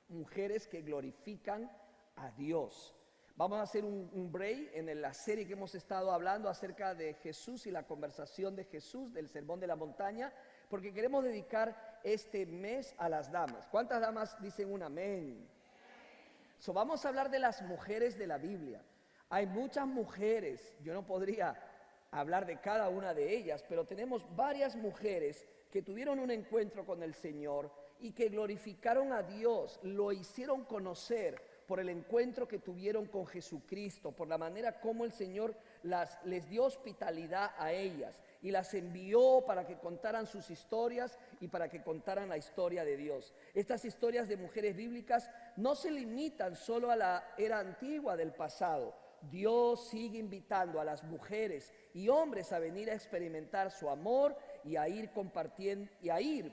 mujeres que glorifican a Dios. Vamos a hacer un break en la serie que hemos estado hablando acerca de Jesús y la conversación de Jesús, del Sermón de la Montaña, porque queremos dedicar este mes a las damas. ¿Cuántas damas dicen un amén? Vamos a hablar de las mujeres de la Biblia. Hay muchas mujeres, yo no podría hablar de cada una de ellas, pero tenemos varias mujeres que tuvieron un encuentro con el Señor y que glorificaron a Dios, lo hicieron conocer por el encuentro que tuvieron con Jesucristo, por la manera como el Señor les dio hospitalidad a ellas y las envió para que contaran sus historias y para que contaran la historia de Dios. Estas historias de mujeres bíblicas no se limitan solo a la era antigua del pasado. Dios sigue invitando a las mujeres y hombres a venir a experimentar su amor y a ir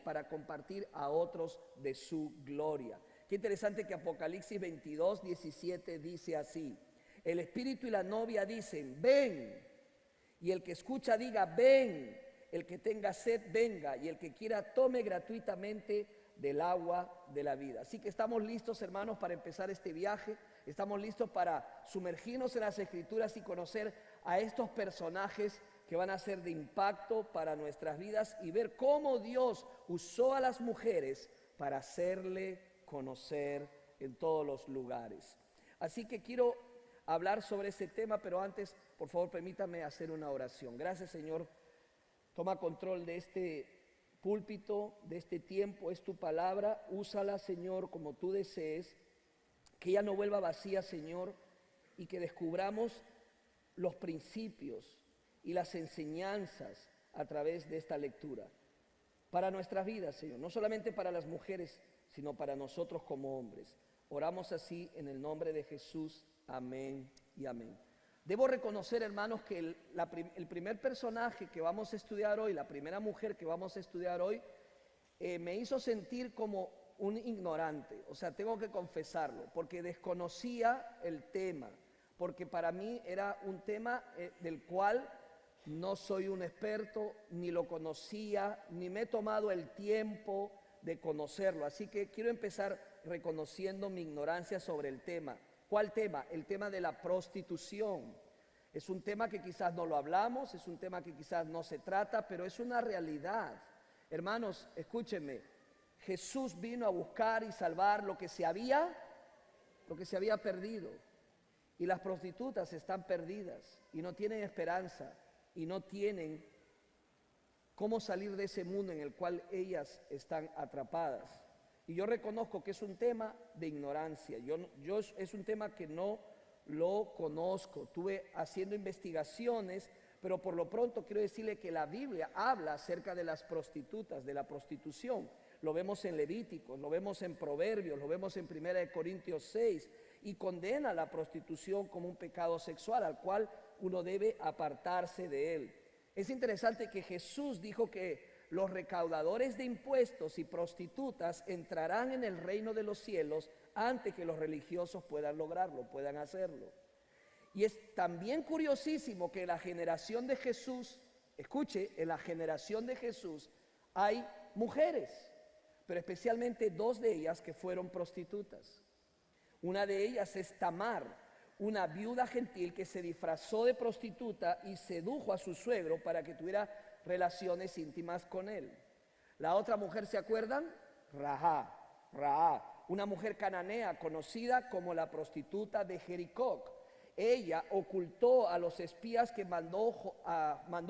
para compartir a otros de su gloria. Qué interesante que Apocalipsis 22, 17 dice así: el Espíritu y la novia dicen, ven, y el que escucha diga, ven, el que tenga sed venga, y el que quiera tome gratuitamente del agua de la vida. Así que estamos listos, hermanos, para empezar este viaje. Estamos listos para sumergirnos en las Escrituras y conocer a estos personajes que van a ser de impacto para nuestras vidas y ver cómo Dios usó a las mujeres para hacerle conocer en todos los lugares. Así que quiero hablar sobre ese tema, pero antes, por favor, permítame hacer una oración. Gracias, Señor. Toma control de este púlpito, de este tiempo. Es tu palabra. Úsala, Señor, como tú desees. Que ella no vuelva vacía, Señor, y que descubramos los principios y las enseñanzas a través de esta lectura para nuestras vidas, Señor, no solamente para las mujeres, sino para nosotros como hombres. Oramos así en el nombre de Jesús. Amén y amén. Debo reconocer, hermanos, que el primer personaje que vamos a estudiar hoy, la primera mujer que vamos a estudiar hoy, me hizo sentir como un ignorante. O sea, tengo que confesarlo, porque desconocía el tema, porque para mí era un tema del cual no soy un experto, ni lo conocía, ni me he tomado el tiempo de conocerlo. Así que quiero empezar reconociendo mi ignorancia sobre el tema. ¿Cuál tema? El tema de la prostitución. Es un tema que quizás no lo hablamos, es un tema que quizás no se trata, pero es una realidad. Hermanos, escúchenme, Jesús vino a buscar y salvar lo que se había perdido. Y las prostitutas están perdidas y no tienen esperanza y no tienen cómo salir de ese mundo en el cual ellas están atrapadas. Y yo reconozco que es un tema de ignorancia. Es un tema que no lo conozco. Estuve haciendo investigaciones, pero por lo pronto quiero decirle que la Biblia habla acerca de las prostitutas, de la prostitución. Lo vemos en Levíticos, lo vemos en Proverbios, lo vemos en 1 Corintios 6, y condena la prostitución como un pecado sexual al cual uno debe apartarse de él. Es interesante que Jesús dijo que los recaudadores de impuestos y prostitutas entrarán en el reino de los cielos antes que los religiosos puedan lograrlo, puedan hacerlo. Y es también curiosísimo que en la generación de Jesús, escuche, en la generación de Jesús hay mujeres, pero especialmente dos de ellas que fueron prostitutas. Una de ellas es Tamar, una viuda gentil que se disfrazó de prostituta y sedujo a su suegro para que tuviera relaciones íntimas con él. La otra mujer, ¿se acuerdan? Rahab, una mujer cananea conocida como la prostituta de Jericó. Ella ocultó a los espías que mandó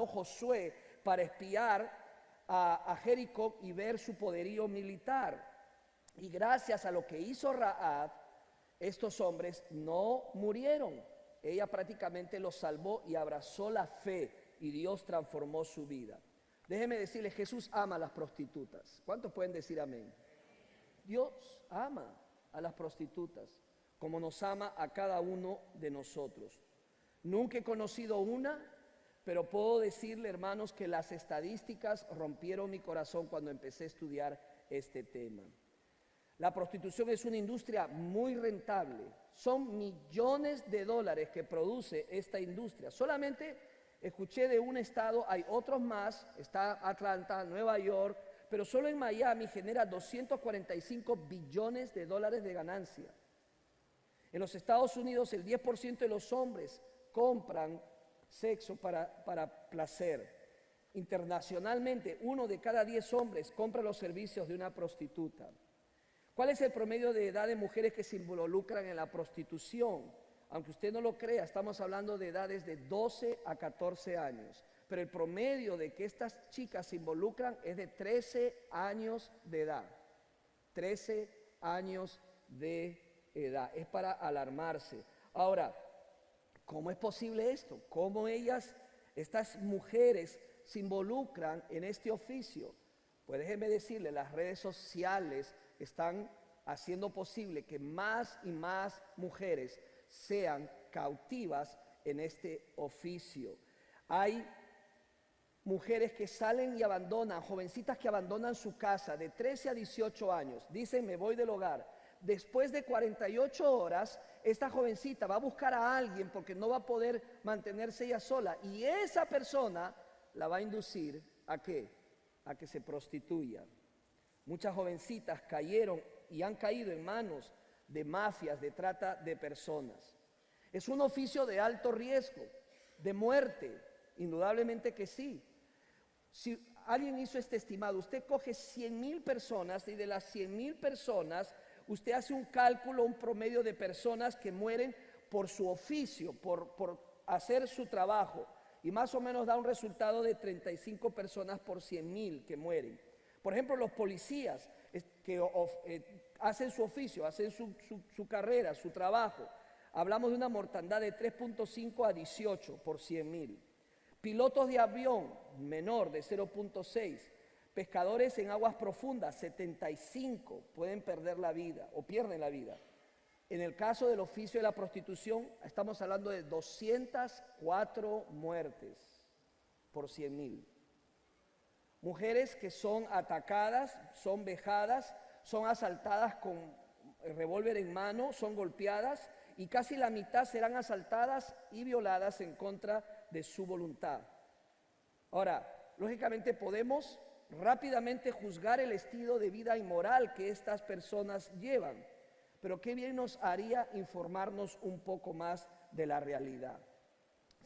Josué para espiar a Jericó y ver su poderío militar. Y gracias a lo que hizo Rahab, estos hombres no murieron. Ella prácticamente los salvó y abrazó la fe, y Dios transformó su vida. Déjeme decirles, Jesús ama a las prostitutas. ¿Cuántos pueden decir amén? Dios ama a las prostitutas como nos ama a cada uno de nosotros. Nunca he conocido una, pero puedo decirle, hermanos, que las estadísticas rompieron mi corazón cuando empecé a estudiar este tema. La prostitución es una industria muy rentable. Son millones de dólares que produce esta industria. Solamente escuché de un estado, hay otros más, está Atlanta, Nueva York, pero solo en Miami genera 245 billones de dólares de ganancia. En los Estados Unidos el 10% de los hombres compran sexo para placer. Internacionalmente, 1 de cada 10 hombres compra los servicios de una prostituta. ¿Cuál es el promedio de edad de mujeres que se involucran en la prostitución? Aunque usted no lo crea, estamos hablando de edades de 12 a 14 años. Pero el promedio de que estas chicas se involucran es de 13 años de edad. 13 años de edad. Es para alarmarse. Ahora, ¿cómo es posible esto? ¿Cómo estas mujeres se involucran en este oficio? Pues déjenme decirle, las redes sociales están haciendo posible que más y más mujeres sean cautivas en este oficio. Hay mujeres que salen y abandonan, jovencitas que abandonan su casa de 13 a 18 años, dicen me voy del hogar. Después de 48 horas, esta jovencita va a buscar a alguien porque no va a poder mantenerse ella sola y esa persona la va a inducir ¿a qué? A que se prostituya. Muchas jovencitas cayeron y han caído en manos de mafias de trata de personas. Es un oficio de alto riesgo, de muerte, indudablemente que sí. Si alguien hizo este estimado, usted coge 100,000 personas y de las 100,000 personas, usted hace un cálculo, un promedio de personas que mueren por su oficio, por hacer su trabajo. Y más o menos da un resultado de 35 personas por 100,000 que mueren. Por ejemplo, los policías que hacen su oficio, hacen su carrera, su trabajo. Hablamos de una mortandad de 3.5 a 18 por 100,000. Pilotos de avión, menor de 0.6. Pescadores en aguas profundas, 75 pueden perder la vida o pierden la vida. En el caso del oficio de la prostitución, estamos hablando de 204 muertes por 100,000. Mujeres que son atacadas, son vejadas, son asaltadas con revólver en mano, son golpeadas y casi la mitad serán asaltadas y violadas en contra de su voluntad. Ahora, lógicamente podemos rápidamente juzgar el estilo de vida inmoral que estas personas llevan, pero qué bien nos haría informarnos un poco más de la realidad.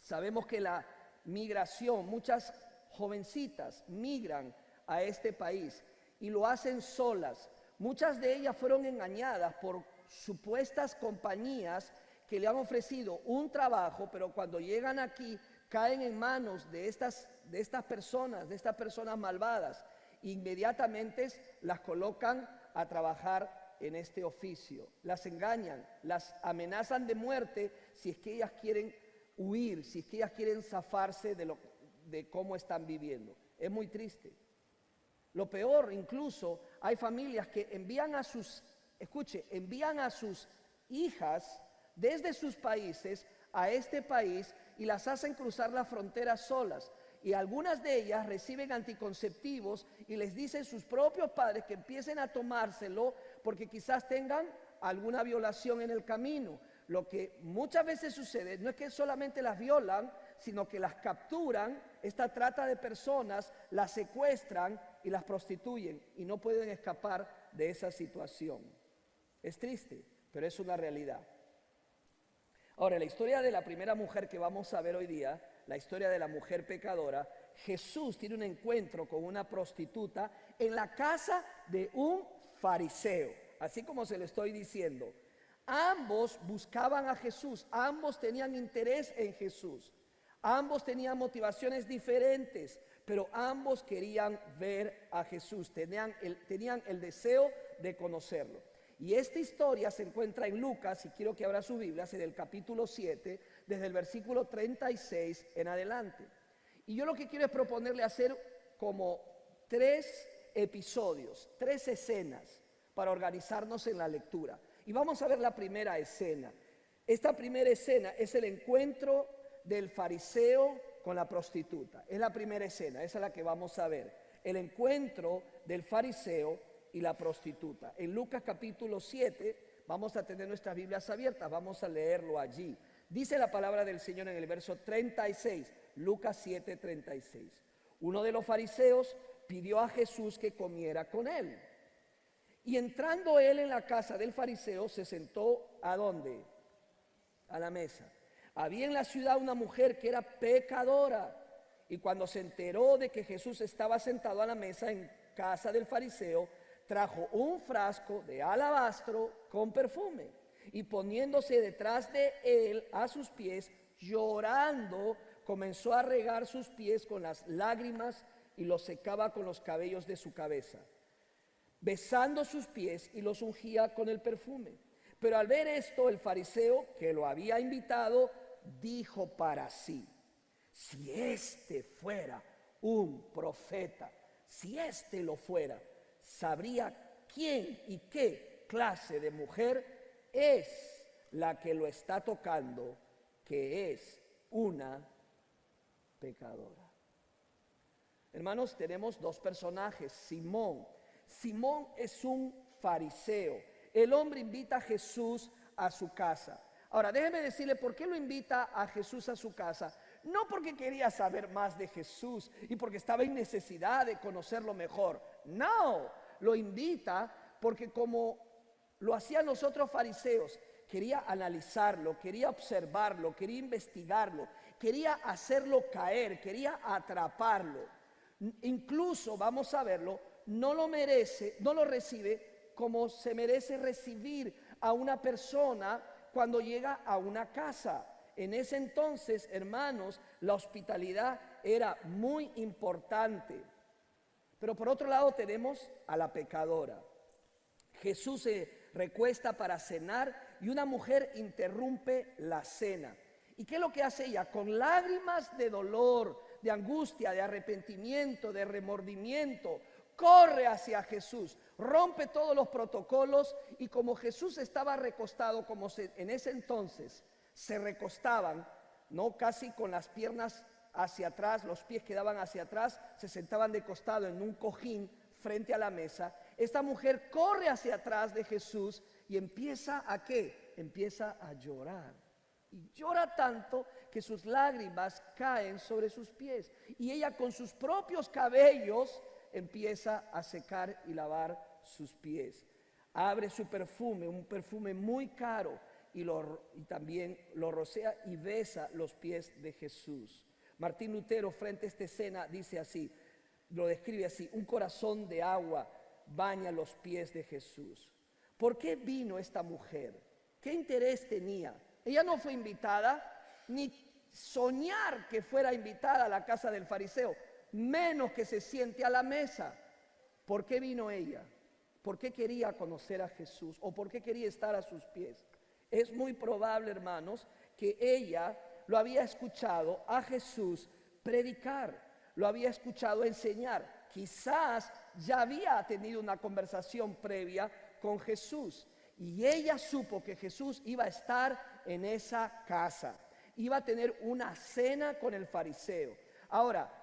Sabemos que la migración, muchas jovencitas migran a este país y lo hacen solas. Muchas de ellas fueron engañadas por supuestas compañías que le han ofrecido un trabajo, pero cuando llegan aquí caen en manos de estas personas malvadas. Inmediatamente las colocan a trabajar en este oficio. Las engañan, las amenazan de muerte si es que ellas quieren huir, si es que ellas quieren zafarse de cómo están viviendo. Es muy triste. Lo peor, incluso, hay familias que envían a sus hijas desde sus países a este país y las hacen cruzar la frontera solas. Y algunas de ellas reciben anticonceptivos y les dicen sus propios padres que empiecen a tomárselo porque quizás tengan alguna violación en el camino. Lo que muchas veces sucede no es que solamente las violan, sino que las capturan, esta trata de personas, las secuestran y las prostituyen y no pueden escapar de esa situación. Es triste, pero es una realidad. Ahora, la historia de la primera mujer que vamos a ver hoy día, la historia de la mujer pecadora, Jesús tiene un encuentro con una prostituta en la casa de un fariseo, así como se lo estoy diciendo. Ambos buscaban a Jesús, ambos tenían interés en Jesús, ambos tenían motivaciones diferentes, pero ambos querían ver a Jesús, tenían el deseo de conocerlo. Y esta historia se encuentra en Lucas, y quiero que abra su Biblia, en el capítulo 7, desde el versículo 36 en adelante. Y yo lo que quiero es proponerle hacer como 3 episodios, 3 escenas para organizarnos en la lectura. Y vamos a ver la primera escena. Esta primera escena es el encuentro del fariseo con la prostituta. Es la primera escena, esa es la que vamos a ver. El encuentro del fariseo y la prostituta. En Lucas capítulo 7 vamos a tener nuestras Biblias abiertas, vamos a leerlo allí. Dice la palabra del Señor en el verso 36, Lucas 7:36. Uno de los fariseos, pidió a Jesús que comiera con él. Y entrando él en la casa del fariseo, se sentó ¿a dónde? A la mesa. Había en la ciudad una mujer que era pecadora, y cuando se enteró de que Jesús estaba sentado a la mesa en casa del fariseo, trajo un frasco de alabastro con perfume, y poniéndose detrás de él a sus pies, llorando, comenzó a regar sus pies con las lágrimas y los secaba con los cabellos de su cabeza, besando sus pies, y los ungía con el perfume. Pero al ver esto, el fariseo que lo había invitado dijo para sí: si este fuera un profeta, si este lo fuera, sabría quién y qué clase de mujer es la que lo está tocando, que es una pecadora. Hermanos, tenemos dos personajes. Simón es un fariseo. El hombre invita a Jesús a su casa. Ahora, déjeme decirle por qué lo invita a Jesús a su casa. No porque quería saber más de Jesús y porque estaba en necesidad de conocerlo mejor. No, lo invita porque, como lo hacían los otros fariseos, quería analizarlo, quería observarlo, quería investigarlo, quería hacerlo caer, quería atraparlo. Incluso, vamos a verlo, no lo recibe como se merece recibir a una persona cuando llega a una casa. En ese entonces, hermanos, la hospitalidad era muy importante. Pero por otro lado tenemos a la pecadora. Jesús se recuesta para cenar y una mujer interrumpe la cena. ¿Y qué es lo que hace ella? Con lágrimas de dolor, de angustia, de arrepentimiento, de remordimiento, corre hacia Jesús, rompe todos los protocolos, y como Jesús estaba recostado, en ese entonces se recostaban, no casi con las piernas hacia atrás, los pies quedaban hacia atrás, se sentaban de costado en un cojín frente a la mesa. Esta mujer corre hacia atrás de Jesús y empieza ¿a qué? Empieza a llorar. Y llora tanto que sus lágrimas caen sobre sus pies, y ella con sus propios cabellos empieza a secar y lavar sus pies. Abre su perfume, un perfume muy caro, y también lo rocea y besa los pies de Jesús. Martín Lutero, frente a esta escena, dice así, lo describe así: un corazón de agua baña los pies de Jesús. ¿Por qué vino esta mujer? ¿Qué interés tenía? Ella no fue invitada, ni soñar que fuera invitada a la casa del fariseo, menos que se siente a la mesa. ¿Por qué vino ella? ¿Por qué quería conocer a Jesús? ¿O por qué quería estar a sus pies? Es muy probable, hermanos, que ella lo había escuchado a Jesús predicar, lo había escuchado enseñar. Quizás ya había tenido una conversación previa con Jesús, y ella supo que Jesús iba a estar en esa casa, iba a tener una cena con el fariseo. Ahora,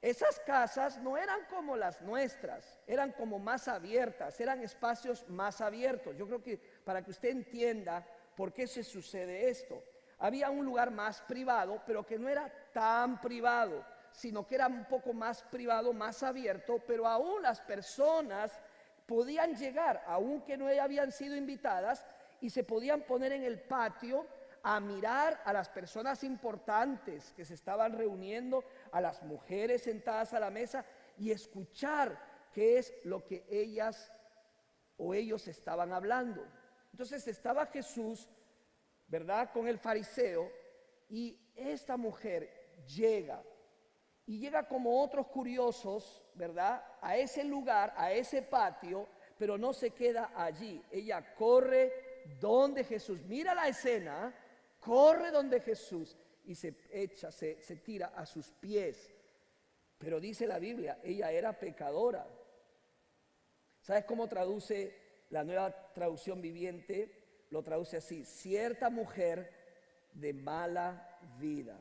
esas casas no eran como las nuestras, eran como más abiertas, eran espacios más abiertos. Yo creo que para que usted entienda por qué se sucede esto, había un lugar más privado, pero que no era tan privado, sino que era un poco más privado, más abierto, pero aún las personas podían llegar, aunque no habían sido invitadas, y se podían poner en el patio a mirar a las personas importantes que se estaban reuniendo, a las mujeres sentadas a la mesa, y escuchar qué es lo que ellas o ellos estaban hablando. Entonces estaba Jesús, ¿verdad?, con el fariseo, y esta mujer llega como otros curiosos, ¿verdad?, a ese lugar, a ese patio, pero no se queda allí. Ella corre donde Jesús, mira la escena, corre donde Jesús y se tira a sus pies. Pero dice la Biblia, ella era pecadora. ¿Sabes cómo traduce la Nueva Traducción Viviente? Lo traduce así: cierta mujer de mala vida.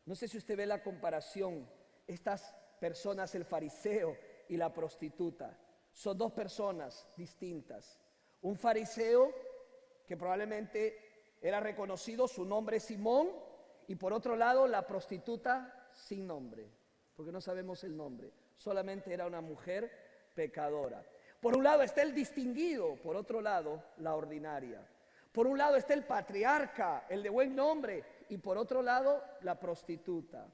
No sé si usted ve la comparación. Estas personas, el fariseo y la prostituta, son dos personas distintas. Un fariseo que probablemente era reconocido, su nombre es Simón, y por otro lado la prostituta sin nombre, porque no sabemos el nombre, solamente era una mujer pecadora. Por un lado está el distinguido, por otro lado la ordinaria. Por un lado está el patriarca, el de buen nombre, y por otro lado la prostituta.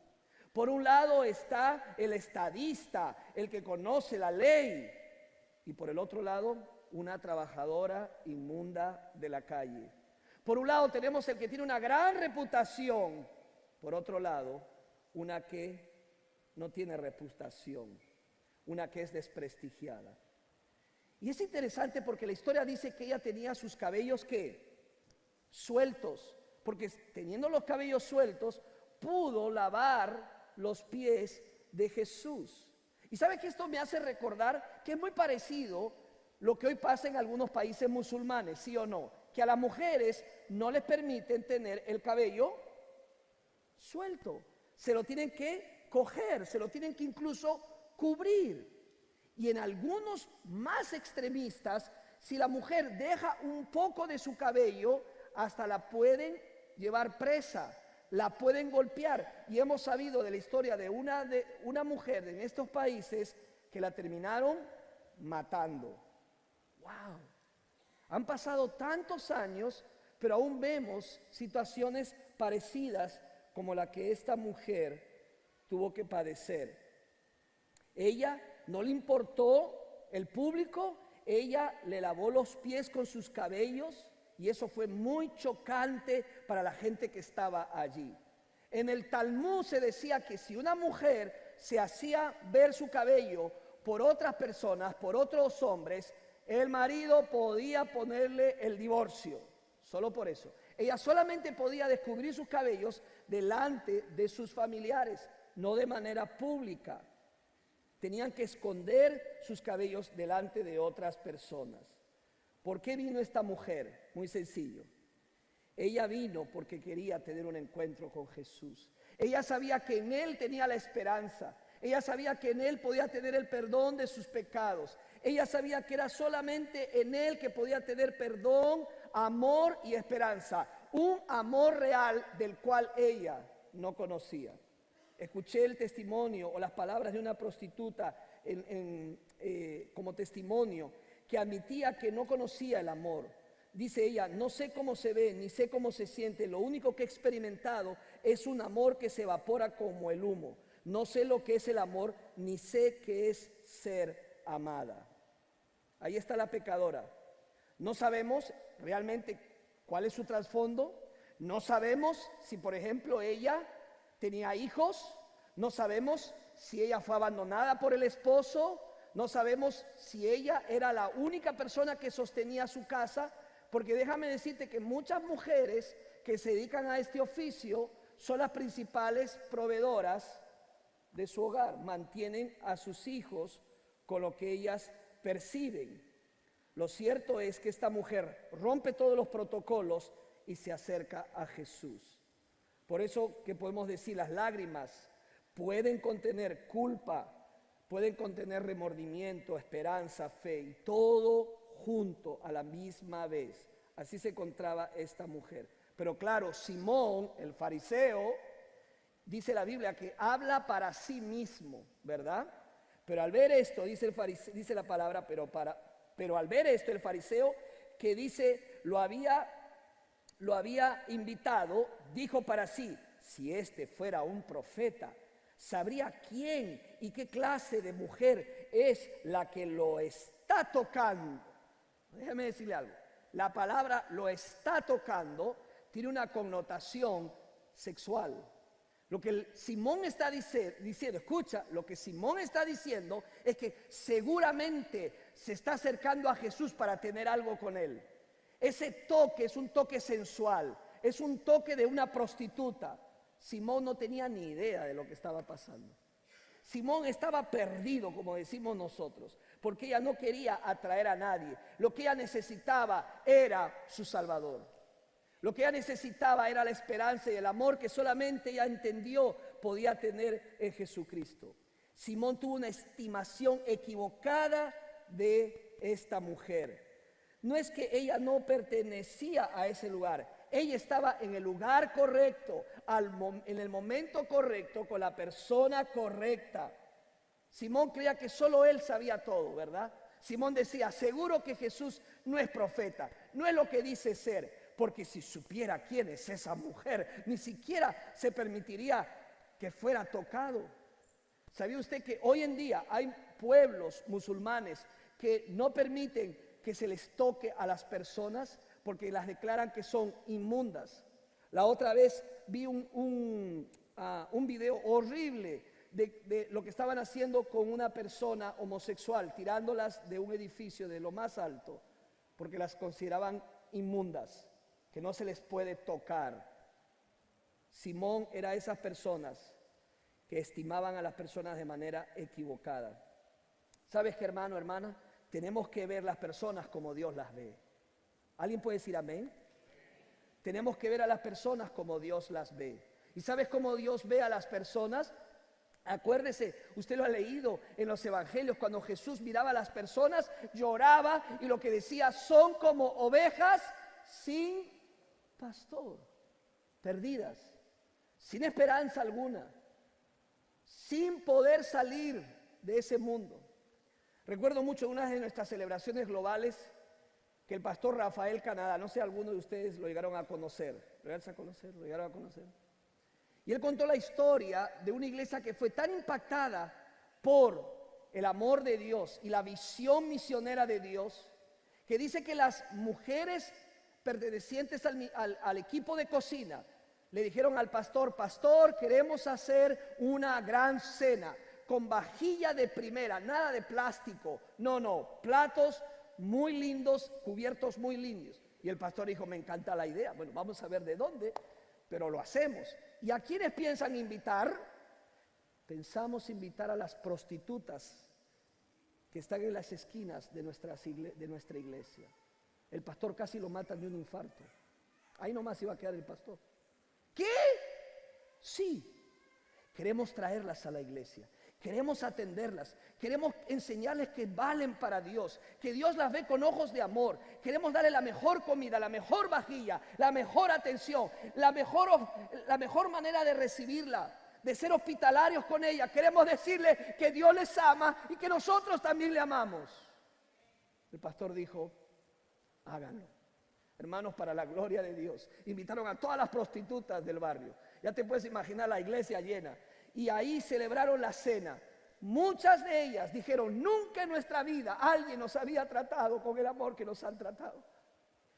Por un lado está el estadista, el que conoce la ley, y por el otro lado una trabajadora inmunda de la calle. Por un lado tenemos el que tiene una gran reputación, por otro lado una que no tiene reputación, una que es desprestigiada. Y es interesante porque la historia dice que ella tenía sus cabellos ¿qué? Sueltos, porque teniendo los cabellos sueltos pudo lavar los pies de Jesús. Y sabe que esto me hace recordar que es muy parecido lo que hoy pasa en algunos países musulmanes, ¿sí o no? Que a las mujeres no les permiten tener el cabello suelto, se lo tienen que coger, se lo tienen que incluso cubrir. Y en algunos más extremistas, si la mujer deja un poco de su cabello, hasta la pueden llevar presa, la pueden golpear. Y hemos sabido de la historia de una mujer en estos países que la terminaron matando. ¡Wow! Han pasado tantos años, pero aún vemos situaciones parecidas como la que esta mujer tuvo que padecer. Ella no le importó el público, ella le lavó los pies con sus cabellos y eso fue muy chocante para la gente que estaba allí. En el Talmud se decía que si una mujer se hacía ver su cabello por otras personas, por otros hombres, el marido podía ponerle el divorcio, solo por eso. Ella solamente podía descubrir sus cabellos delante de sus familiares, no de manera pública. Tenían que esconder sus cabellos delante de otras personas. ¿Por qué vino esta mujer? Muy sencillo. Ella vino porque quería tener un encuentro con Jesús. Ella sabía que en Él tenía la esperanza. Ella sabía que en Él podía tener el perdón de sus pecados. Ella sabía que era solamente en Él que podía tener perdón, amor y esperanza. Un amor real del cual ella no conocía. Escuché el testimonio o las palabras de una prostituta como testimonio que admitía que no conocía el amor. Dice ella, no sé cómo se ve, ni sé cómo se siente. Lo único que he experimentado es un amor que se evapora como el humo. No sé lo que es el amor, ni sé qué es ser amada. Ahí está la pecadora. No sabemos realmente cuál es su trasfondo. No sabemos si, por ejemplo, ella tenía hijos. No sabemos si ella fue abandonada por el esposo. No sabemos si ella era la única persona que sostenía su casa. Porque déjame decirte que muchas mujeres que se dedican a este oficio son las principales proveedoras de su hogar. Mantienen a sus hijos con lo que ellas perciben. Lo cierto es que esta mujer rompe todos los protocolos y se acerca a Jesús. Por eso que podemos decir, las lágrimas pueden contener culpa, pueden contener remordimiento, esperanza, fe, y todo junto a la misma vez. Así se encontraba esta mujer. Pero claro, Simón, el fariseo, dice la Biblia que habla para sí mismo, ¿verdad? Pero al ver esto, dice la palabra, pero al ver esto, el fariseo que dice lo había invitado, dijo para sí, si este fuera un profeta, sabría quién y qué clase de mujer es la que lo está tocando. Déjame decirle algo. La palabra lo está tocando tiene una connotación sexual. Lo que Simón está diciendo, escucha, lo que Simón está diciendo es que seguramente se está acercando a Jesús para tener algo con él. Ese toque es un toque sensual, es un toque de una prostituta. Simón no tenía ni idea de lo que estaba pasando. Simón estaba perdido, como decimos nosotros, porque ella no quería atraer a nadie. Lo que ella necesitaba era su Salvador. Lo que ella necesitaba era la esperanza y el amor que solamente ella entendió podía tener en Jesucristo. Simón tuvo una estimación equivocada de esta mujer. No es que ella no pertenecía a ese lugar. Ella estaba en el lugar correcto, en el momento correcto, con la persona correcta. Simón creía que solo él sabía todo, ¿verdad? Simón decía, seguro que Jesús no es profeta, no es lo que dice ser, porque si supiera quién es esa mujer, ni siquiera se permitiría que fuera tocado. ¿Sabía usted que hoy en día hay pueblos musulmanes que no permiten que se les toque a las personas porque las declaran que son inmundas? La otra vez vi un video horrible de lo que estaban haciendo con una persona homosexual, tirándolas de un edificio de lo más alto, porque las consideraban inmundas, que no se les puede tocar. Simón era esas personas que estimaban a las personas de manera equivocada. ¿Sabes qué, hermano, hermana? Tenemos que ver las personas como Dios las ve. ¿Alguien puede decir amén? Tenemos que ver a las personas como Dios las ve. ¿Y sabes cómo Dios ve a las personas? Acuérdese, usted lo ha leído en los evangelios, cuando Jesús miraba a las personas, lloraba y lo que decía, son como ovejas sin pastor, perdidas, sin esperanza alguna, sin poder salir de ese mundo. Recuerdo mucho una de nuestras celebraciones globales que el pastor Rafael Canadá, no sé, algunos de ustedes lo llegaron a conocer, ¿lo llegaron a conocer? Y él contó la historia de una iglesia que fue tan impactada por el amor de Dios y la visión misionera de Dios, que dice que las mujeres pertenecientes al equipo de cocina le dijeron al pastor, pastor, queremos hacer una gran cena con vajilla de primera, nada de plástico, no, platos muy lindos, cubiertos muy lindos. Y el pastor dijo, me encanta la idea, bueno, vamos a ver de dónde, pero lo hacemos. ¿Y a quiénes piensan invitar? Pensamos invitar a las prostitutas que están en las esquinas de nuestra iglesia. El pastor casi lo matan de un infarto. Ahí nomás iba a quedar el pastor. ¿Qué? Sí. Queremos traerlas a la iglesia. Queremos atenderlas, queremos enseñarles que valen para Dios, que Dios las ve con ojos de amor. Queremos darle la mejor comida, la mejor vajilla, la mejor atención, la mejor manera de recibirla, de ser hospitalarios con ella. Queremos decirle que Dios les ama y que nosotros también le amamos. El pastor dijo, háganlo. Hermanos, para la gloria de Dios, invitaron a todas las prostitutas del barrio. Ya te puedes imaginar la iglesia llena. Y ahí celebraron la cena. Muchas de ellas dijeron, nunca en nuestra vida alguien nos había tratado con el amor que nos han tratado.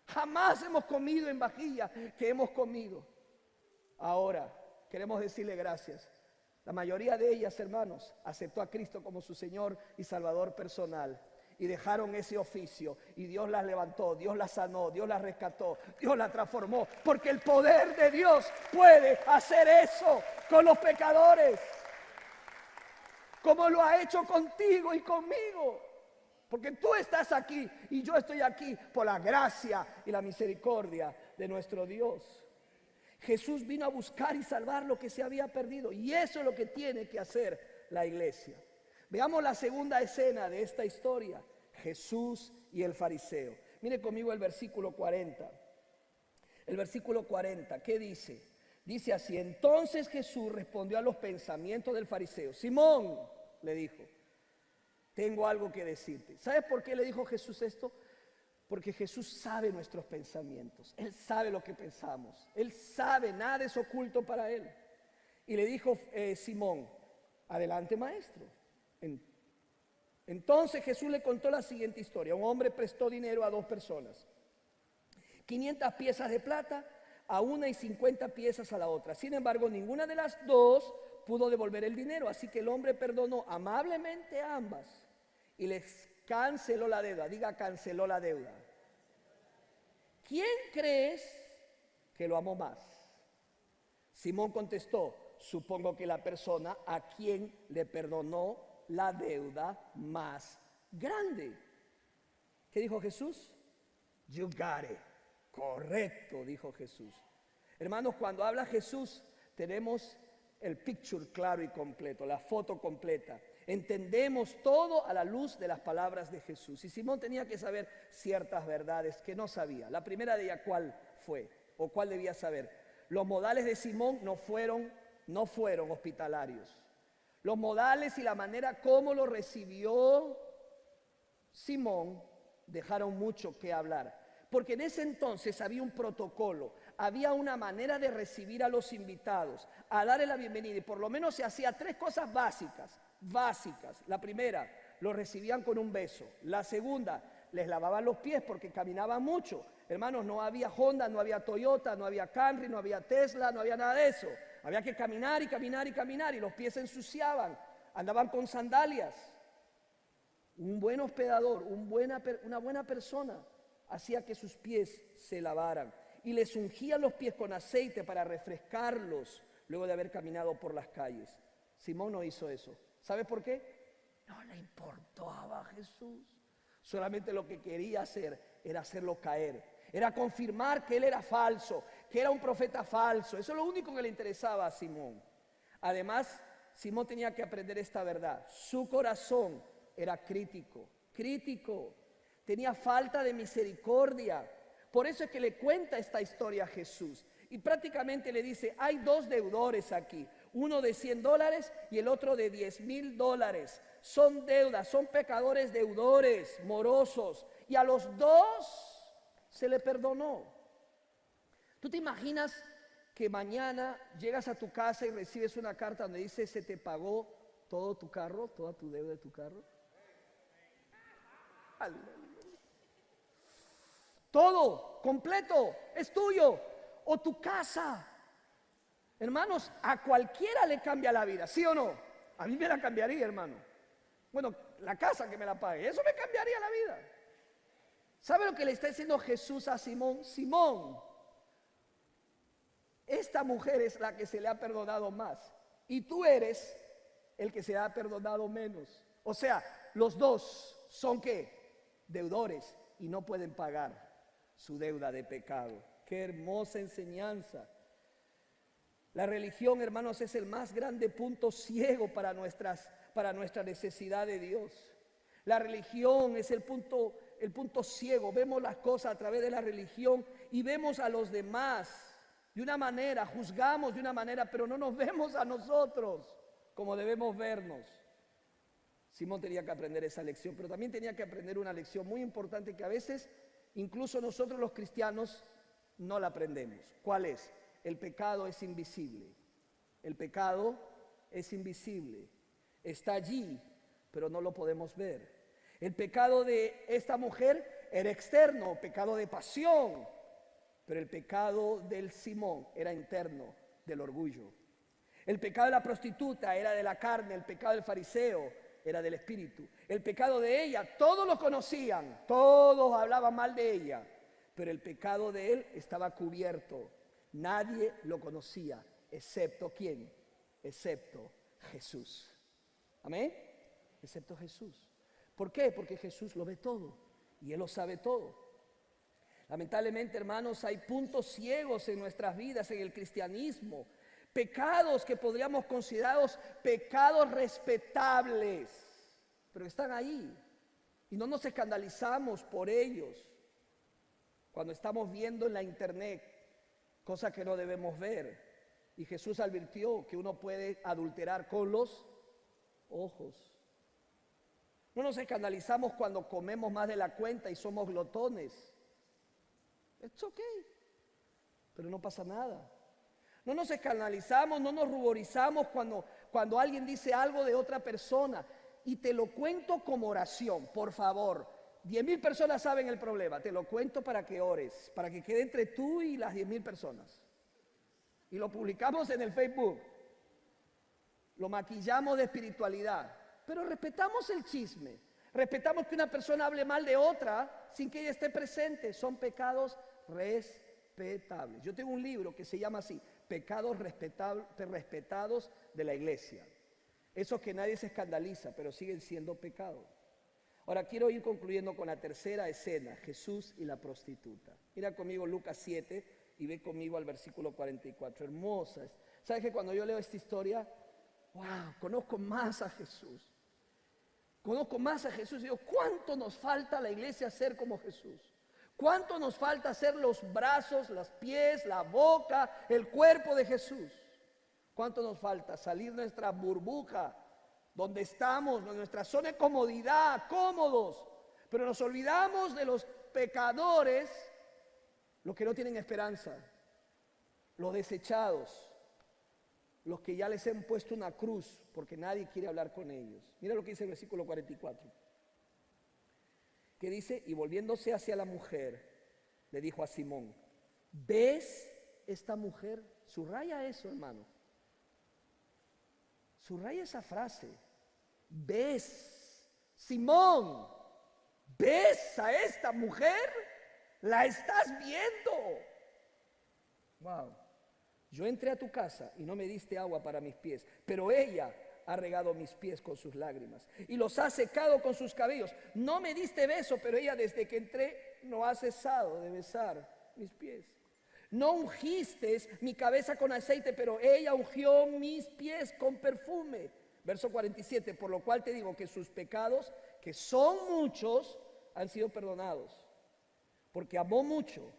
Jamás hemos comido en vajilla que hemos comido. Ahora queremos decirle gracias. La mayoría de ellas, hermanos, aceptó a Cristo como su Señor y Salvador personal. Y dejaron ese oficio y Dios las levantó, Dios las sanó, Dios las rescató, Dios las transformó, porque el poder de Dios puede hacer eso con los pecadores, como lo ha hecho contigo y conmigo, porque tú estás aquí y yo estoy aquí por la gracia y la misericordia de nuestro Dios. Jesús vino a buscar y salvar lo que se había perdido, y eso es lo que tiene que hacer la iglesia. Veamos la segunda escena de esta historia, Jesús y el fariseo. Mire conmigo el versículo 40. El versículo 40, ¿qué dice? Dice así, entonces Jesús respondió a los pensamientos del fariseo. Simón, le dijo, tengo algo que decirte. ¿Sabes por qué le dijo Jesús esto? Porque Jesús sabe nuestros pensamientos. Él sabe lo que pensamos. Él sabe, nada es oculto para él. Y le dijo Simón, adelante, maestro. Entonces Jesús le contó la siguiente historia. Un hombre prestó dinero a dos personas, 500 piezas de plata a una y 50 piezas a la otra. Sin embargo, ninguna de las dos pudo devolver el dinero, así que el hombre perdonó amablemente a ambas y les canceló la deuda. Diga, canceló la deuda. ¿Quién crees que lo amó más? Simón contestó, supongo que la persona a quien le perdonó la deuda más grande. ¿Qué dijo Jesús? You got it. Correcto, dijo Jesús. Hermanos, cuando habla Jesús, tenemos el picture claro y completo, la foto completa. Entendemos todo a la luz de las palabras de Jesús. Y Simón tenía que saber ciertas verdades que no sabía. La primera de ellas, ¿cuál fue? ¿O cuál debía saber? Los modales de Simón no fueron hospitalarios. Los modales y la manera como lo recibió Simón dejaron mucho que hablar. Porque en ese entonces había un protocolo, había una manera de recibir a los invitados, a darle la bienvenida. Y por lo menos se hacía 3 cosas básicas. La primera, los recibían con un beso. La segunda, les lavaban los pies porque caminaban mucho. Hermanos, no había Honda, no había Toyota, no había Camry, no había Tesla, no había nada de eso. Había que caminar y caminar y caminar y los pies se ensuciaban, andaban con sandalias. Un buen hospedador, una buena persona hacía que sus pies se lavaran y les ungía los pies con aceite para refrescarlos luego de haber caminado por las calles. Simón no hizo eso. ¿Sabe por qué? No le importaba a Jesús. Solamente lo que quería hacer era hacerlo caer. Era confirmar que él era falso, que era un profeta falso. Eso es lo único que le interesaba a Simón. Además, Simón tenía que aprender esta verdad. Su corazón era crítico. Tenía falta de misericordia. Por eso es que le cuenta esta historia a Jesús. Y prácticamente le dice, hay 2 deudores aquí. Uno de $100 y el otro de $10,000. Son deudas, son pecadores deudores, morosos. Y a los 2 se le perdonó. ¿Tú te imaginas que mañana llegas a tu casa y recibes una carta donde dice se te pagó todo tu carro, toda tu deuda de tu carro? Todo, completo, es tuyo. O tu casa. Hermanos, a cualquiera le cambia la vida, ¿sí o no? A mí me la cambiaría, hermano. Bueno, la casa que me la pague, eso me cambiaría la vida. ¿Sabe lo que le está diciendo Jesús a Simón? Simón, esta mujer es la que se le ha perdonado más y tú eres el que se le ha perdonado menos. O sea, los 2 son ¿qué? Deudores y no pueden pagar su deuda de pecado. Qué hermosa enseñanza. La religión, hermanos, es el más grande punto ciego para nuestra necesidad de Dios. La religión es el punto ciego. Vemos las cosas a través de la religión y vemos a los demás de una manera, juzgamos de una manera, pero no nos vemos a nosotros como debemos vernos. Simón tenía que aprender esa lección, pero también tenía que aprender una lección muy importante que a veces incluso nosotros los cristianos no la aprendemos. ¿Cuál es? El pecado es invisible. El pecado es invisible. Está allí, pero no lo podemos ver. El pecado de esta mujer era externo, pecado de pasión, pero el pecado del Simón era interno, del orgullo. El pecado de la prostituta era de la carne, el pecado del fariseo era del espíritu. El pecado de ella, todos lo conocían, todos hablaban mal de ella, pero el pecado de él estaba cubierto. Nadie lo conocía, excepto ¿quién? Excepto Jesús. Amén. Excepto Jesús. ¿Por qué? Porque Jesús lo ve todo y Él lo sabe todo. Lamentablemente, hermanos, hay puntos ciegos en nuestras vidas, en el cristianismo. Pecados que podríamos considerados pecados respetables, pero están ahí. Y no nos escandalizamos por ellos cuando estamos viendo en la internet cosas que no debemos ver. Y Jesús advirtió que uno puede adulterar con los ojos. No nos escandalizamos cuando comemos más de la cuenta y somos glotones. It's okay, pero no pasa nada. No nos escandalizamos, no nos ruborizamos cuando alguien dice algo de otra persona. Y te lo cuento como oración, por favor. 10,000 personas saben el problema. Te lo cuento para que ores, para que quede entre tú y las 10,000 personas. Y lo publicamos en el Facebook. Lo maquillamos de espiritualidad. Pero respetamos el chisme. Respetamos que una persona hable mal de otra sin que ella esté presente. Son pecados respetables. Yo tengo un libro que se llama así, Pecados respetados de la iglesia. Esos que nadie se escandaliza, pero siguen siendo pecados. Ahora quiero ir concluyendo con la tercera escena, Jesús y la prostituta. Mira conmigo Lucas 7 y ve conmigo al versículo 44. Hermosa. ¿Sabes que cuando yo leo esta historia, wow, conozco más a Jesús? Conozco más a Jesús y digo, ¿cuánto nos falta a la iglesia ser como Jesús? ¿Cuánto nos falta ser los brazos, los pies, la boca, el cuerpo de Jesús? ¿Cuánto nos falta salir de nuestra burbuja donde estamos, en nuestra zona de comodidad, cómodos, pero nos olvidamos de los pecadores, los que no tienen esperanza, los desechados, los que ya les han puesto una cruz porque nadie quiere hablar con ellos. Mira lo que dice el versículo 44, que dice: y volviéndose hacia la mujer, le dijo a Simón: ¿ves esta mujer? Subraya eso, hermano. Subraya esa frase. ¿Ves? Simón, ¿ves a esta mujer? ¿La estás viendo? Wow. Yo entré a tu casa y no me diste agua para mis pies, pero ella ha regado mis pies con sus lágrimas y los ha secado con sus cabellos. No me diste beso, pero ella desde que entré no ha cesado de besar mis pies. No ungiste mi cabeza con aceite, pero ella ungió mis pies con perfume. Verso 47, por lo cual te digo que sus pecados, que son muchos, han sido perdonados. Porque amó mucho,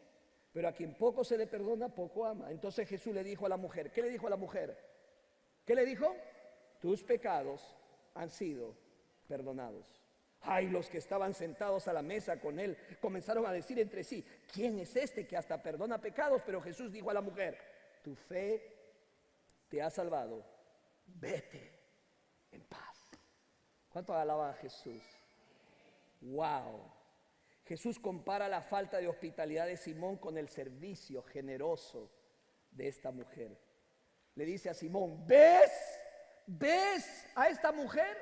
pero a quien poco se le perdona, poco ama. Entonces Jesús le dijo a la mujer, ¿qué le dijo a la mujer? ¿Qué le dijo? Tus pecados han sido perdonados. Ay, los que estaban sentados a la mesa con él comenzaron a decir entre sí: ¿quién es este que hasta perdona pecados? Pero Jesús dijo a la mujer: tu fe te ha salvado, vete en paz. ¿Cuánto alaban a Jesús? Wow. Jesús compara la falta de hospitalidad de Simón con el servicio generoso de esta mujer. Le dice a Simón: ¿ves? ¿Ves a esta mujer?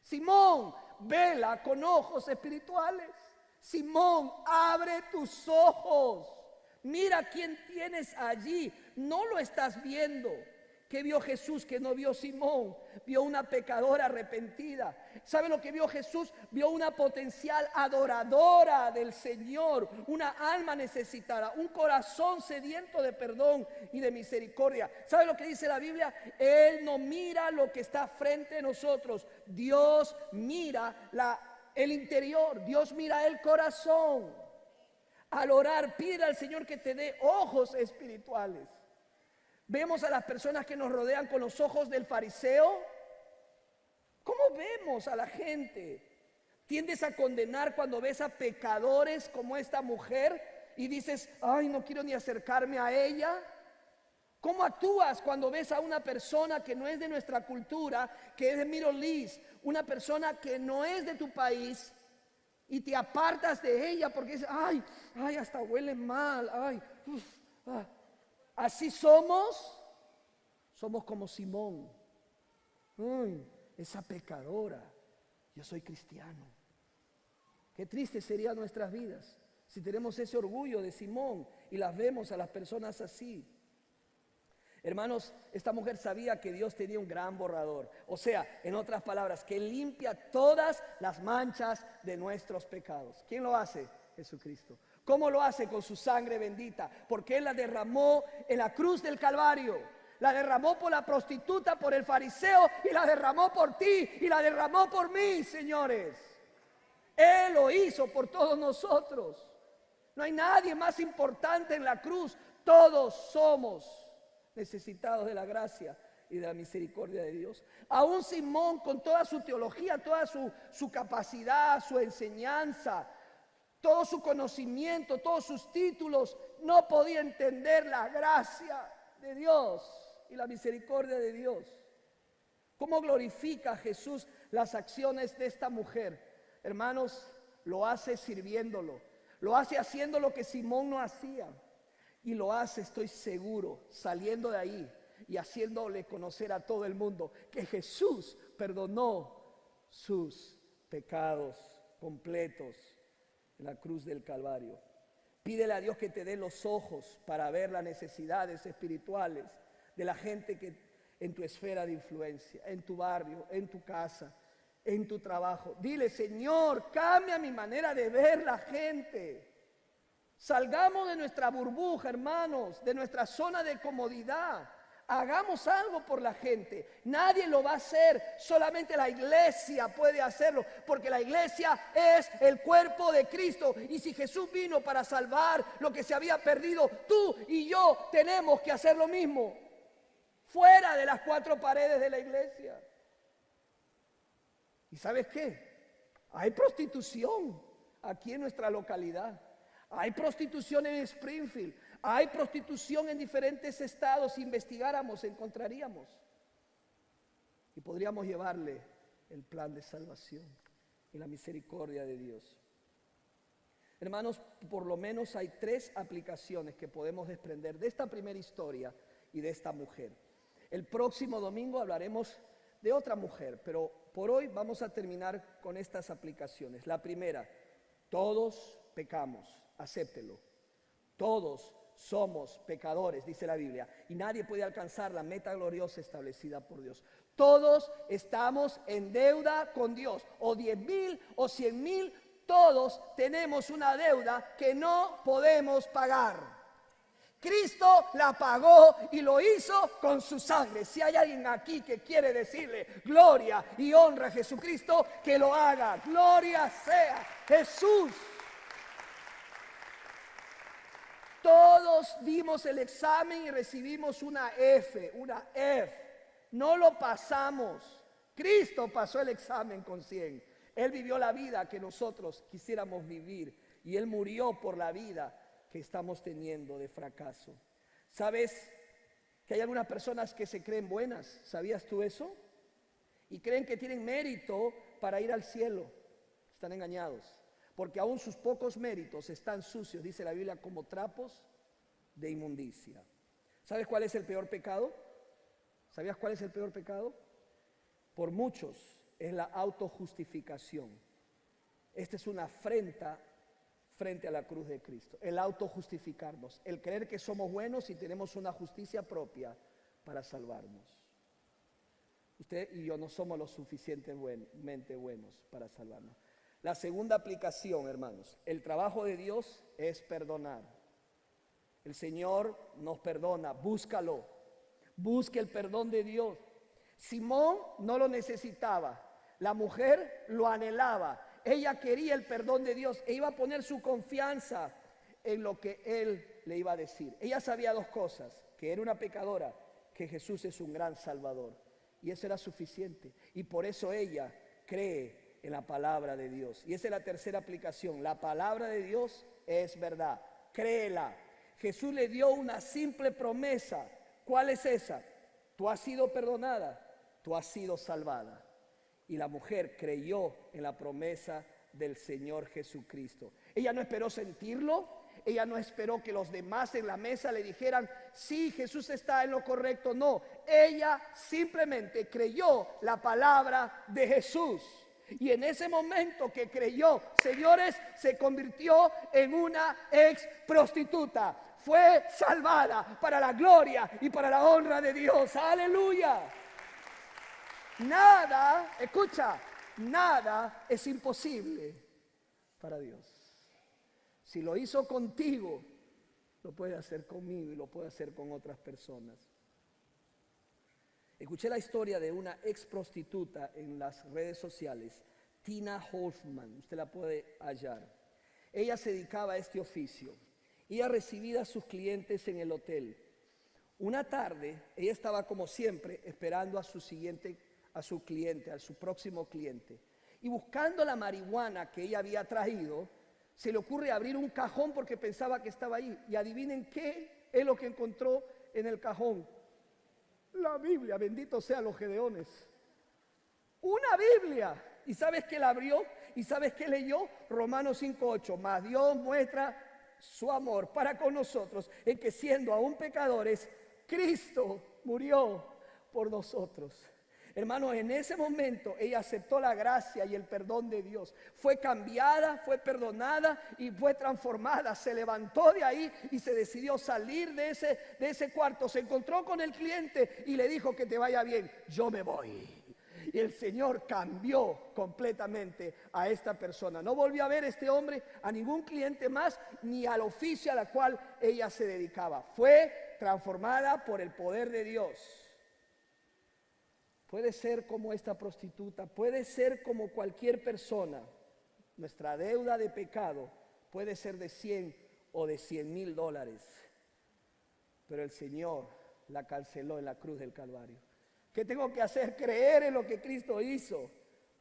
Simón, vela con ojos espirituales. Simón, abre tus ojos. Mira quién tienes allí. No lo estás viendo. ¿Qué vio Jesús que no vio Simón? Vio una pecadora arrepentida. ¿Sabe lo que vio Jesús? Vio una potencial adoradora del Señor, una alma necesitada, un corazón sediento de perdón y de misericordia. ¿Sabe lo que dice la Biblia? Él no mira lo que está frente a nosotros. Dios mira el interior. Dios mira el corazón. Al orar, pide al Señor que te dé ojos espirituales. Vemos a las personas que nos rodean con los ojos del fariseo. ¿Cómo vemos a la gente? ¿Tiendes a condenar cuando ves a pecadores como esta mujer y dices: ay, no quiero ni acercarme a ella? ¿Cómo actúas cuando ves a una persona que no es de nuestra cultura, que es de Middle East, una persona que no es de tu país, y te apartas de ella porque dices: ay, hasta huele mal, ay, Así somos como Simón. Esa pecadora, yo soy cristiano. Qué triste serían nuestras vidas si tenemos ese orgullo de Simón y las vemos a las personas así. Hermanos, esta mujer sabía que Dios tenía un gran borrador. O sea, en otras palabras, que limpia todas las manchas de nuestros pecados. ¿Quién lo hace? Jesucristo. ¿Cómo lo hace? Con su sangre bendita, porque Él la derramó en la cruz del Calvario. La derramó por la prostituta, por el fariseo, y la derramó por ti, y la derramó por mí, señores. Él lo hizo por todos nosotros. No hay nadie más importante en la cruz. Todos somos necesitados de la gracia y de la misericordia de Dios. Aún Simón, con toda su teología, toda su capacidad, su enseñanza, todo su conocimiento, todos sus títulos, no podía entender la gracia de Dios y la misericordia de Dios. ¿Cómo glorifica Jesús las acciones de esta mujer? Hermanos, lo hace sirviéndolo, lo hace haciendo lo que Simón no hacía, y lo hace, estoy seguro, saliendo de ahí y haciéndole conocer a todo el mundo que Jesús perdonó sus pecados completos en la cruz del Calvario. Pídele a Dios que te dé los ojos para ver las necesidades espirituales de la gente que en tu esfera de influencia, en tu barrio, en tu casa, en tu trabajo. Dile: Señor, cambia mi manera de ver la gente. Salgamos de nuestra burbuja, hermanos, de nuestra zona de comodidad. Hagamos algo por la gente. Nadie lo va a hacer, solamente la iglesia puede hacerlo, porque la iglesia es el cuerpo de Cristo. Y si Jesús vino para salvar lo que se había perdido, tú y yo tenemos que hacer lo mismo, fuera de las cuatro paredes de la iglesia. ¿Y sabes qué? Hay prostitución aquí en nuestra localidad. Hay prostitución en Springfield. Hay prostitución en diferentes estados. Si investigáramos, encontraríamos. Y podríamos llevarle el plan de salvación y la misericordia de Dios. Hermanos, por lo menos hay 3 aplicaciones que podemos desprender de esta primera historia y de esta mujer. El próximo domingo hablaremos de otra mujer, pero por hoy vamos a terminar con estas aplicaciones. La primera, todos pecamos, acéptelo. Todos somos pecadores, dice la Biblia, y nadie puede alcanzar la meta gloriosa establecida por Dios. Todos estamos en deuda con Dios, o 10,000 o 100,000. Todos tenemos una deuda que no podemos pagar. Cristo la pagó y lo hizo con su sangre. Si hay alguien aquí que quiere decirle gloria y honra a Jesucristo, que lo haga. Gloria sea Jesús. Todos dimos el examen y recibimos una F, No lo pasamos. Cristo pasó el examen con 100. Él vivió la vida que nosotros quisiéramos vivir y Él murió por la vida que estamos teniendo de fracaso. ¿Sabes que hay algunas personas que se creen buenas? ¿Sabías tú eso? Y creen que tienen mérito para ir al cielo. Están engañados, porque aún sus pocos méritos están sucios, dice la Biblia, como trapos de inmundicia. ¿Sabes cuál es el peor pecado? ¿Sabías cuál es el peor pecado? Por muchos es la autojustificación. Esta es una afrenta frente a la cruz de Cristo. El autojustificarnos, el creer que somos buenos y tenemos una justicia propia para salvarnos. Usted y yo no somos lo suficientemente buenos para salvarnos. La segunda aplicación, hermanos, el trabajo de Dios es perdonar. El Señor nos perdona, búscalo. Busque el perdón de Dios. Simón no lo necesitaba. La mujer lo anhelaba. Ella quería el perdón de Dios e iba a poner su confianza en lo que Él le iba a decir. Ella sabía 2 cosas: que era una pecadora, que Jesús es un gran Salvador. Y eso era suficiente. Y por eso ella cree en la palabra de Dios. Y esa es la tercera aplicación. La palabra de Dios es verdad. Créela. Jesús le dio una simple promesa. ¿Cuál es esa? Tú has sido perdonada, tú has sido salvada. Y la mujer creyó en la promesa del Señor Jesucristo. Ella no esperó sentirlo, ella no esperó que los demás en la mesa le dijeran, sí, Jesús está en lo correcto. No, ella simplemente creyó la palabra de Jesús. Y en ese momento que creyó, señores, se convirtió en una ex prostituta. Fue salvada para la gloria y para la honra de Dios. ¡Aleluya! Nada, escucha, nada es imposible para Dios. Si lo hizo contigo, lo puede hacer conmigo y lo puede hacer con otras personas. Escuché la historia de una ex prostituta en las redes sociales, Tina Hoffman, usted la puede hallar. Ella se dedicaba a este oficio. Ella recibía a sus clientes en el hotel. Una tarde, ella estaba como siempre esperando a su cliente, a su próximo cliente. Y buscando la marihuana que ella había traído, se le ocurre abrir un cajón porque pensaba que estaba ahí. Y adivinen qué es lo que encontró en el cajón. La Biblia, bendito sean los gedeones. Una Biblia. ¿Y sabes qué la abrió? ¿Y sabes qué leyó? Romanos 5:8. Mas Dios muestra su amor para con nosotros en que siendo aún pecadores, Cristo murió por nosotros. Hermanos, en ese momento ella aceptó la gracia y el perdón de Dios. Fue cambiada, fue perdonada y fue transformada. Se levantó de ahí y se decidió salir de ese cuarto. Se encontró con el cliente y le dijo: que te vaya bien, yo me voy. Y el Señor cambió completamente a esta persona. No volvió a ver a este hombre, a ningún cliente más, ni al oficio a la cual ella se dedicaba. Fue transformada por el poder de Dios. Puede ser como esta prostituta, puede ser como cualquier persona. Nuestra deuda de pecado puede ser de 100 o de $100,000. Pero el Señor la canceló en la cruz del Calvario. ¿Qué tengo que hacer? Creer en lo que Cristo hizo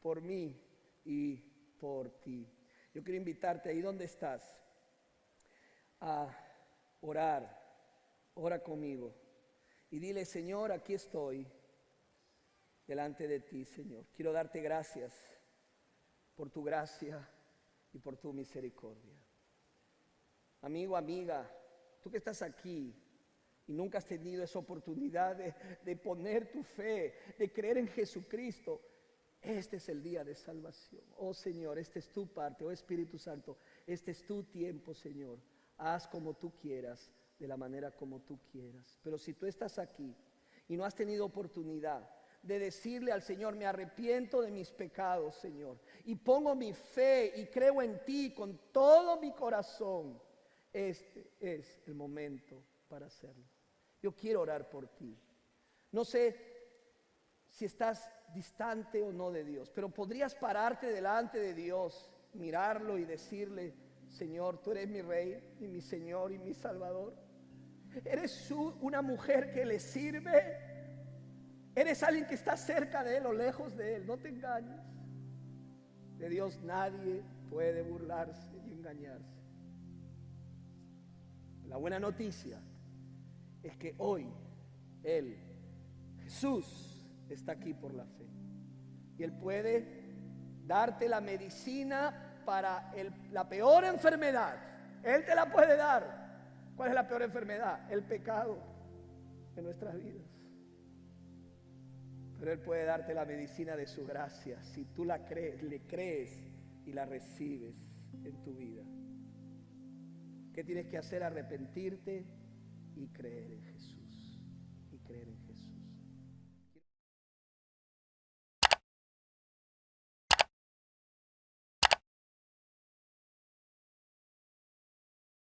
por mí y por ti. Yo quiero invitarte ahí donde estás a orar. Ora conmigo y dile: Señor, aquí estoy delante de ti, Señor. Quiero darte gracias por tu gracia y por tu misericordia. Amigo, amiga, tú que estás aquí y nunca has tenido esa oportunidad de poner tu fe, de creer en Jesucristo, este es el día de salvación. Oh Señor, esta es tu parte. Oh Espíritu Santo, este es tu tiempo, Señor. Haz como tú quieras, de la manera como tú quieras. Pero si tú estás aquí y no has tenido oportunidad de decirle al Señor: me arrepiento de mis pecados, Señor, y pongo mi fe y creo en ti con todo mi corazón, este es el momento para hacerlo. Yo quiero orar por ti. No sé si estás distante o no de Dios, pero podrías pararte delante de Dios, mirarlo y decirle: Señor, tú eres mi Rey y mi Señor y mi Salvador. Eres una mujer que le sirve. Eres alguien que está cerca de Él o lejos de Él. No te engañes. De Dios nadie puede burlarse y engañarse. La buena noticia es que hoy Él, Jesús, está aquí por la fe. Y Él puede darte la medicina para la peor enfermedad. Él te la puede dar. ¿Cuál es la peor enfermedad? El pecado en nuestras vidas. Pero Él puede darte la medicina de su gracia si tú la crees, le crees y la recibes en tu vida. ¿Qué tienes que hacer? Arrepentirte y creer en Jesús. Y creer en Jesús.